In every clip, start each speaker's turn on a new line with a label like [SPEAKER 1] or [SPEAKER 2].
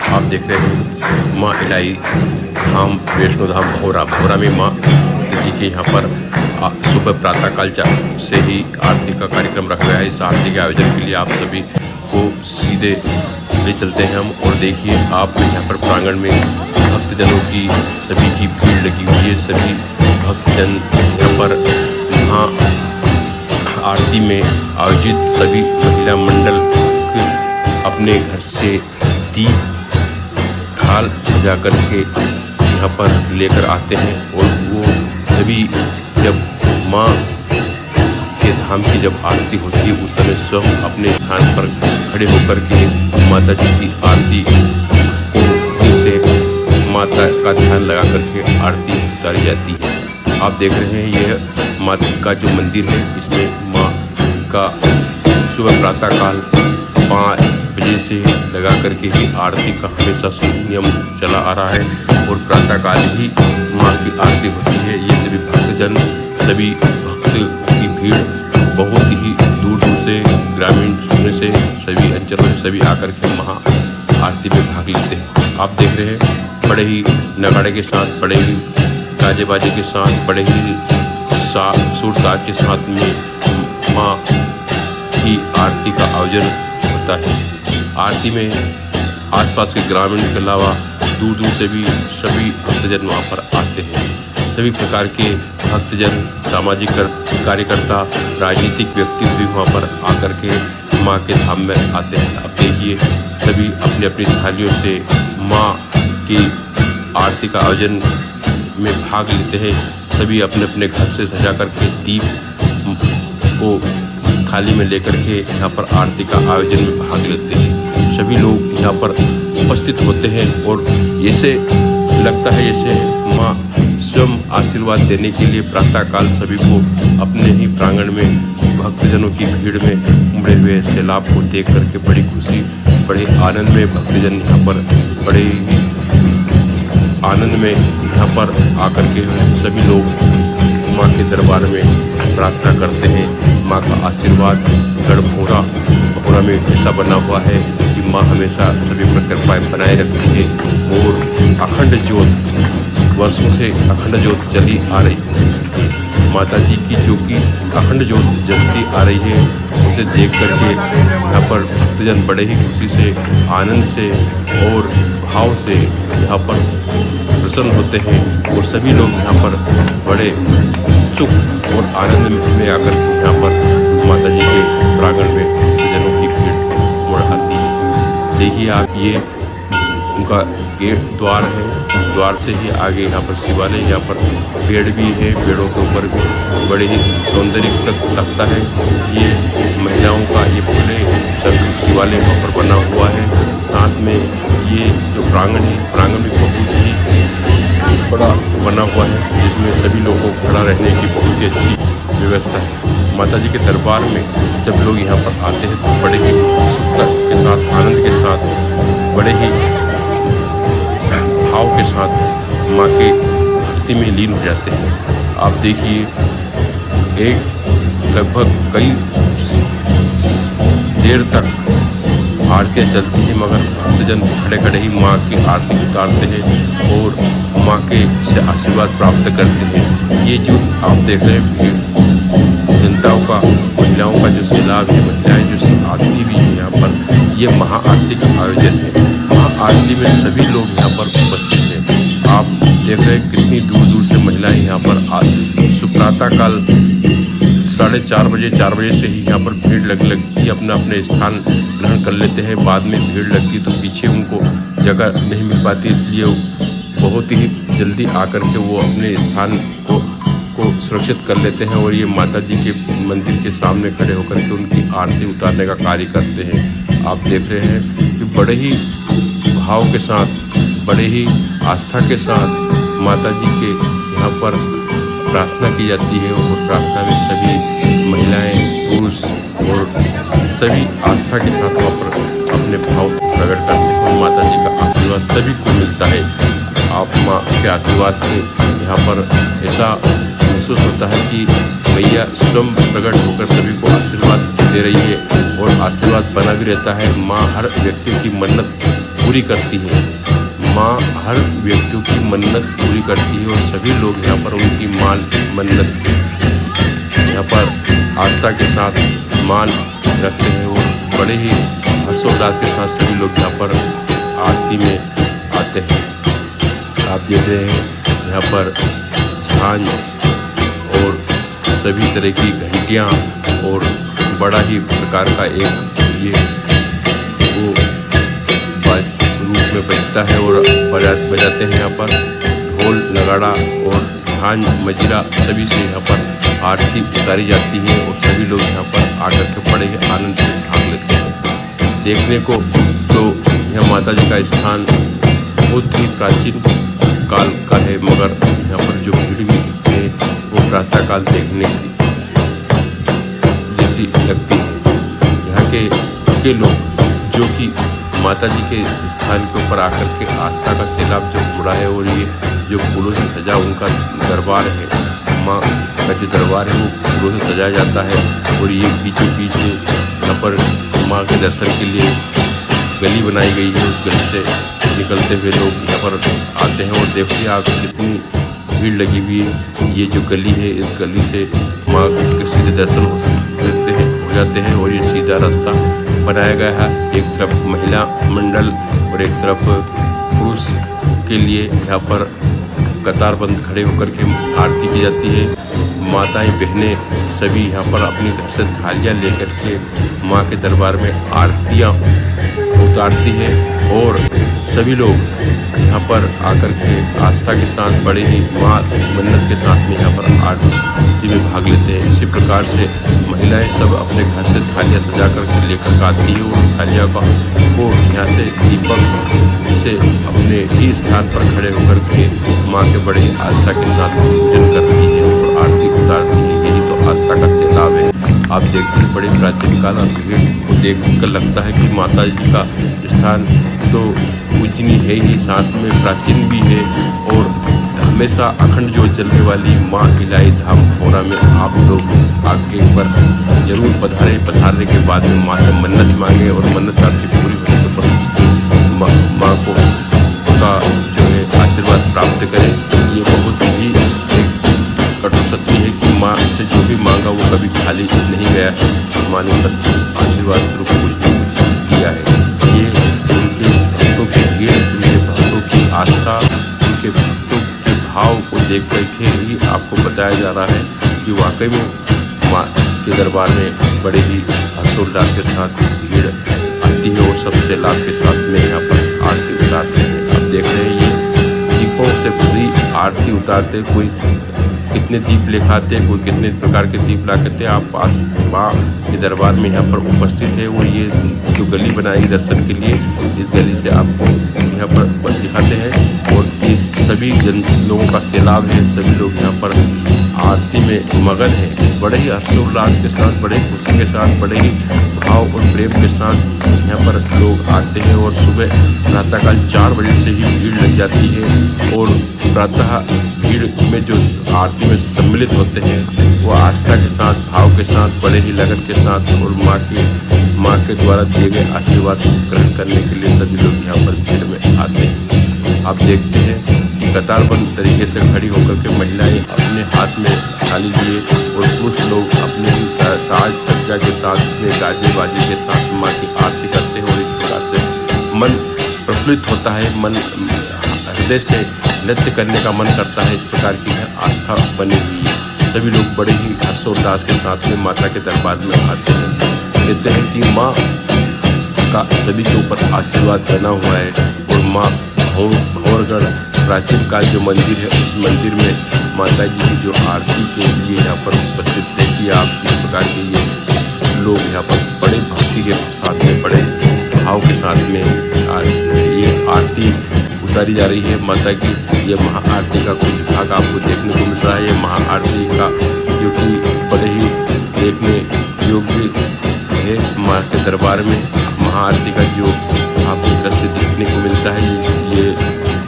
[SPEAKER 1] आप देख रहे हैं माँ इलाई धाम वैष्णो धाम भौरा। भौरा में माँ जी के यहाँ पर सुबह प्रातःकाल से ही आरती का कार्यक्रम रखा गया है। इस आरती के आयोजन के लिए आप सभी को सीधे ले चलते हैं हम। और देखिए आप यहाँ पर प्रांगण में भक्तजनों की सभी की भीड़ लगी हुई है। सभी भक्तजन यहाँ पर आरती में आयोजित सभी महिला मंडल अपने घर से दीप थाल सजा करके यहाँ पर लेकर आते हैं। और वो सभी जब माँ के धाम की जब आरती होती है उस समय स्वयं अपने स्थान पर खड़े होकर के माता जी की आरती को से माता का ध्यान लगा करके आरती उतारी जाती है। आप देख रहे हैं यह माता का जो मंदिर है, इसमें माँ का सुबह प्रातःकाल 5 बजे से लगा करके ही आरती का हमेशा नियम चला आ रहा है। और प्रातःकाल ही माँ की आरती होती है। ये सभी भक्तजन, सभी भक्त की भीड़ बहुत ही दूर दूर से, ग्रामीण में से, सभी अंचलों से सभी आकर के महा आरती में भाग लेते हैं। आप देख रहे हैं बड़े ही नगाड़े के साथ, बड़े ही गाजे बाजे के साथ, बड़े ही सुर ताज के साथ में माँ की आरती का आयोजन होता है। आरती में आसपास के ग्रामीण के अलावा दूर दूर से भी सभी भक्तजन वहाँ पर आते हैं। सभी प्रकार के भक्तजन, सामाजिक कार्यकर्ता, राजनीतिक व्यक्ति भी वहाँ पर आकर के माँ के धाम में आते हैं। अब देखिए सभी अपनी अपनी थालियों से माँ की आरती का आयोजन में भाग लेते हैं। सभी अपने अपने घर से सजा करके दीप को थाली में लेकर के यहाँ पर आरती का आयोजन में भाग लेते हैं। सभी लोग यहाँ पर उपस्थित होते हैं और ऐसे लगता है जैसे माँ स्वयं आशीर्वाद देने के लिए प्रातःकाल सभी को अपने ही प्रांगण में भक्तजनों की भीड़ में उमड़े हुए सैलाब को देख करके बड़ी खुशी, बड़े आनंद में भक्तजन यहाँ पर बड़े ही आनंद में यहाँ पर आकर के सभी लोग माँ के दरबार में प्रार्थना करते हैं। माँ का आशीर्वाद गढ़ भौरा में ऐसा बना हुआ है कि माँ हमेशा सभी पर कृपाएं बनाए रखती है। और अखंड ज्योत, वर्षों से अखंड ज्योत चली आ रही है। माता जी की जो कि अखंड ज्योत जलती आ रही है, उसे देख करके यहाँ पर भक्तजन बड़े ही खुशी से, आनंद से और भाव से यहाँ पर प्रसन्न होते हैं। और सभी लोग यहाँ पर बड़े सुख और आनंद में आकर के यहाँ पर माता जी के प्रांगण में भक्तजनों की भीड़ उमड़ आती है। देखिए आप, ये उनका गेट द्वार है। द्वार से ही आगे यहाँ पर शिवालय, यहाँ पर पेड़ भी है, पेड़ों के ऊपर भी बड़े ही सौंदर्यपूर्ण लगता है। ये महिलाओं का ये पूरे शिवालय वहाँ पर बना हुआ है। साथ में ये जो प्रांगण है, प्रांगण भी बहुत ही बड़ा बना हुआ है, जिसमें सभी लोगों को खड़ा रहने की बहुत ही अच्छी व्यवस्था है। माता जी के दरबार में जब लोग यहाँ पर आते हैं तो बड़े ही सुख के साथ, आनंद के साथ, बड़े ही भाव के साथ माँ के भक्ति में लीन हो जाते हैं। आप देखिए लगभग कई देर तक आरतियाँ चलती हैं, मगर भक्तजन खड़े खड़े ही माँ की आरती उतारते हैं और माँ के से आशीर्वाद प्राप्त करते हैं। ये जो आप देख रहे हैं जनताओं का, महिलाओं का जो सैलाब है, महिलाएं जो आरती भी है यहाँ पर, ये महाआरती का आयोजन है। महाआरती में सभी लोग यहाँ पर उपस्थित हैं। आप देख रहे हैं कितनी दूर दूर से महिलाएं यहाँ पर प्रातःकाल 4:30 बजे, 4 बजे से ही यहाँ पर भीड़ लगती है, अपना अपने स्थान ग्रहण कर लेते हैं। बाद में भीड़ लगती तो पीछे उनको जगह नहीं मिल पाती, इसलिए बहुत ही जल्दी आकर के वो अपने स्थान को सुरक्षित कर लेते हैं और ये माता जी के मंदिर के सामने खड़े होकर के उनकी आरती उतारने का कार्य करते हैं। आप देख रहे हैं कि बड़े ही भाव के साथ, बड़े ही आस्था के साथ माता जी के यहाँ पर प्रार्थना की जाती है। और प्रार्थना में सभी महिलाएं, पुरुष और सभी आस्था के साथ वहाँ पर अपने भाव प्रकट करते हैं और माता जी का आशीर्वाद सभी को मिलता है। आप माँ के आशीर्वाद से यहाँ पर ऐसा महसूस होता है कि मैया स्वयं प्रकट होकर सभी को आशीर्वाद दे रही है और आशीर्वाद बना भी रहता है। माँ हर व्यक्ति की मन्नत पूरी करती है। माँ हर व्यक्तियों की मन्नत पूरी करती है और सभी लोग यहाँ पर उनकी मन्नत यहाँ पर आस्था के साथ मान रखते हैं और बड़े ही हर्षोल्लास के साथ सभी लोग यहाँ पर आरती में आते हैं। आप देख रहे हैं यहाँ पर झांझ और सभी तरह की घंटियाँ और बड़ा ही प्रकार का एक ये वो रूप में बजता है और बजाते हैं। यहाँ पर ढोल नगाड़ा और झांझ मजीरा सभी से यहाँ पर आरती उतारी जाती है और सभी लोग यहाँ पर आकर के बड़े ही आनंद से भाग लेते हैं। देखने को तो यह माता जी का स्थान बहुत ही प्राचीन काल का है, मगर यहाँ पर जो भीड़ भी है वो प्रातः काल देखने की जैसी लगती है। यहाँ के लोग जो कि माता जी के स्थान के ऊपर आकर के आस्था का सैलाब जब उड़ा है और ये जो फूलों से सजा उनका दरबार है, माँ का जो दरबार है वो फूलों से सजाया जाता है और ये बीचों बीच यहाँ पर माँ के दर्शन के लिए गली बनाई गई है। उस गली से निकलते हुए लोग यहाँ पर आते हैं और देखिए आप कितनी भीड़ लगी हुई है। ये जो गली है इस गली से माँ के सीधे दर्शन हो जाते हैं और ये सीधा रास्ता बनाया गया है। एक तरफ महिला मंडल और एक तरफ पुरुष के लिए यहाँ पर कतारबंद खड़े होकर के आरती की जाती है। माताएं बहनें सभी यहाँ पर अपने घर से थालियाँ लेकर के माँ के दरबार में आरतियाँ उतारती है और सभी लोग यहाँ पर आकर के आस्था के साथ बड़े ही माँ मन्नत के साथ में यहाँ पर आरती में भाग लेते हैं। इसी प्रकार से महिलाएं सब अपने घर से थालियाँ सजा करके लेकर आती है और थालियाँ को यहाँ से दीपक से अपने ही स्थान पर खड़े होकर के माँ के बड़े आस्था के साथ पूजन करती है और आरती उतारती है। यही तो आस्था का सैलाब है। आप देखते हैं बड़े प्राचीन काल भीड़ को देख कर लगता है कि माता जी का स्थान तो पूजनीय है ही, साथ में प्राचीन भी है और हमेशा अखंड जो चलने वाली माँ इलाही धाम भौरा में आप लोग आगे एक बार जरूर पधारने के बाद में माँ से मन्नत मांगे और मन्नत आपकी पूरी होने पर माँ को का जो है आशीर्वाद प्राप्त करें। ये बहुत ही कठोर सत्य है कि माँ से जो भी मांगा वो कभी खाली नहीं गया है। माँ ने आशीर्वाद स्वरूप कुछ न कुछ किया है। ये उनके भक्तों की भीड़, उनके भक्तों की आस्था, उनके भक्तों के भाव को देख करके ही आपको बताया जा रहा है कि वाकई में माँ के दरबार में बड़े ही हर्षोल्लास के साथ भीड़ आती है और सबसे लाभ के साथ में यहाँ पर आरती उतारते हैं। आप देख रहे हैं ये दीपों से पूरी आरती उतारते, कोई कितने दीप लेखाते हैं, कोई कितने प्रकार के दीप लाते हैं। आप पास माँ के दरबार में यहाँ पर उपस्थित है और ये जो गली बनाई दर्शन के लिए, इस गली से आपको यहाँ पर दिखाते हैं और ये सभी लोगों का सैलाब है। सभी लोग यहाँ पर आरती में मगन है, बड़े ही हर्षोल्लास के साथ, बड़े खुशी के साथ, बड़े ही भाव और प्रेम के साथ यहाँ पर लोग आते हैं और सुबह प्रातःकाल 4 बजे से ही भीड़ लग जाती है और प्रातः भीड़ में जो आरती में सम्मिलित होते हैं वो आस्था के साथ, भाव के साथ, बड़े ही लगन के साथ और माँ के द्वारा दिए गए आशीर्वाद ग्रहण करने के लिए सभी लोग यहाँ पर भीड़ में आते हैं। आप देखते हैं कि कतारबंद तरीके से खड़ी होकर के महिलाएं अपने हाथ में थाली लिए और कुछ लोग अपने ही साज सज्जा के साथ में गाजे बाजे के साथ माँ की आरती करते हैं और इस प्रकार से मन प्रफुल्लित होता है, मन हृदय से नृत्य करने का मन करता है। इस प्रकार की आस्था बनी हुई है। सभी लोग बड़े ही हर्षोल्लास के साथ में माता के दरबार में आते हैं, कहते हैं कि माँ का सभी के ऊपर आशीर्वाद बना हुआ है और माँ भौरगढ़ प्राचीन काल जो मंदिर है उस मंदिर में माता जी की जो आरती के लिए यहाँ पर उपस्थित है कि आप इस प्रकार के ये लोग यहाँ पर बड़े भक्ति के साथ में, बड़े भाव के साथ में ये आरती उतारी जा रही है माता की। ये महाआरती का कुछ भाग आपको देखने को मिल रहा है। ये महाआरती का जो कि बड़े ही देखने योग्य है माँ के दरबार में। महाआरती का जो आपको दृश्य देखने को मिलता है, ये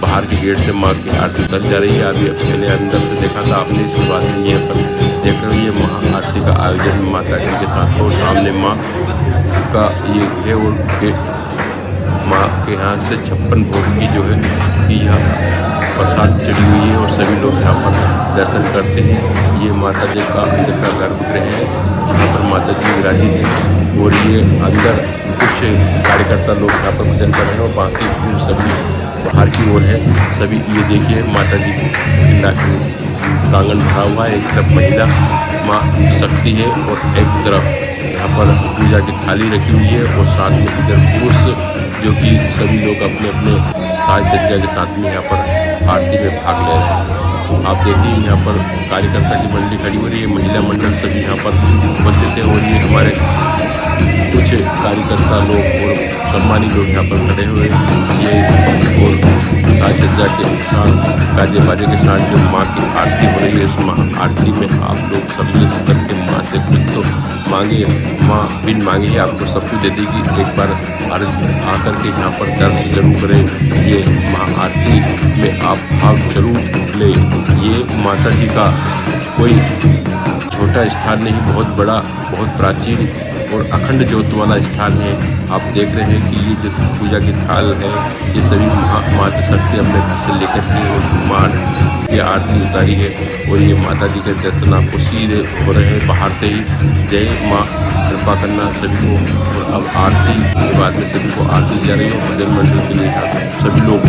[SPEAKER 1] बाहर के गेट से माँ की आरती उतर जा रही है। अभी पहले अंदर से देखा था आपने, शुरुआत में ये पर देख रहे हो ये महाआरती का आयोजन माता जी के साथ और सामने माँ का ये है और माँ के यहाँ से 56 भोग की जो है कि यहाँ प्रसाद चढ़ी हुई है और सभी लोग यहाँ पर दर्शन करते हैं। ये माता जी का अंदर का गर्भगृह है, यहाँ पर माता जी विराजित है और ये अंदर कुछ कार्यकर्ता लोग यहाँ पर भजन कर रहे हैं और बाकी सभी बाहर की ओर है। सभी ये देखिए माता जी प्रांगण भरा हुआ है, एक तरफ महिला माँ शक्ति है और एक तरफ यहाँ पर पूजा की थाली रखी हुई है और साथ में इधर पुरुष जो कि सभी लोग अपने अपने साज सज्जा के साथ में यहाँ पर आरती में भाग ले रहे हैं। आप देखिए यहाँ पर कार्यकर्ता की मंडली खड़ी हो रही है, महिला मंडल सभी यहाँ पर उपस्थित है और ये हमारे कुछ कार्यकर्ता लोग और सम्मानित लोग यहाँ पर खड़े हुए ये और साज सज्जा के साथ गाजे बाजे के साथ जो माँ की आरती हो रही है, इस माँ आरती में आप लोग सभी करके माँ से कुछ तो मांगे, माँ बिन मांगे ही आपको सब कुछ दे देगी। एक बार आकर के यहाँ पर दर्शन जरूर करें, ये माँ आरती में आप भाग जरूर ले। ये माता जी का कोई छोटा स्थान नहीं, बहुत बड़ा, बहुत प्राचीन और अखंड ज्योत वाला स्थान है। आप देख रहे हैं कि ये जो पूजा की थाल है ये सभी माता शक्ति अपने घर से लेकर के और माँ की आरती उतारी है और ये माता जी के दर्शन आपको सीधे हो रहे हैं बाहर से ही। जय माँ, कृपा करना सभी को। और अब आरती के बाद में सभी को आरती जा रही है, भजन मंडल के लिए सभी लोग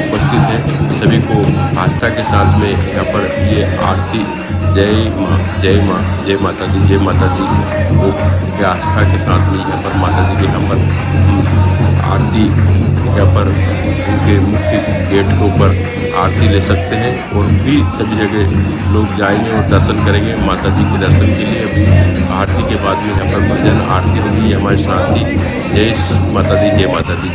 [SPEAKER 1] उपस्थित हैं। सभी को आस्था के साथ में यहाँ पर ये आरती जय माँ, जय माँ, जय माता दी, जय माता दी वो के आस्था के साथ में यहाँ पर माता जी के यहाँ पर आरती यहाँ पर उनके मुख्य गेट के ऊपर आरती ले सकते हैं और भी सभी जगह लोग जाएंगे और दर्शन करेंगे माता जी के दर्शन के लिए। अभी आरती के बाद में यहाँ पर भजन आरती होगी हमारे साथ ही। जय माता दी, जय माता दी।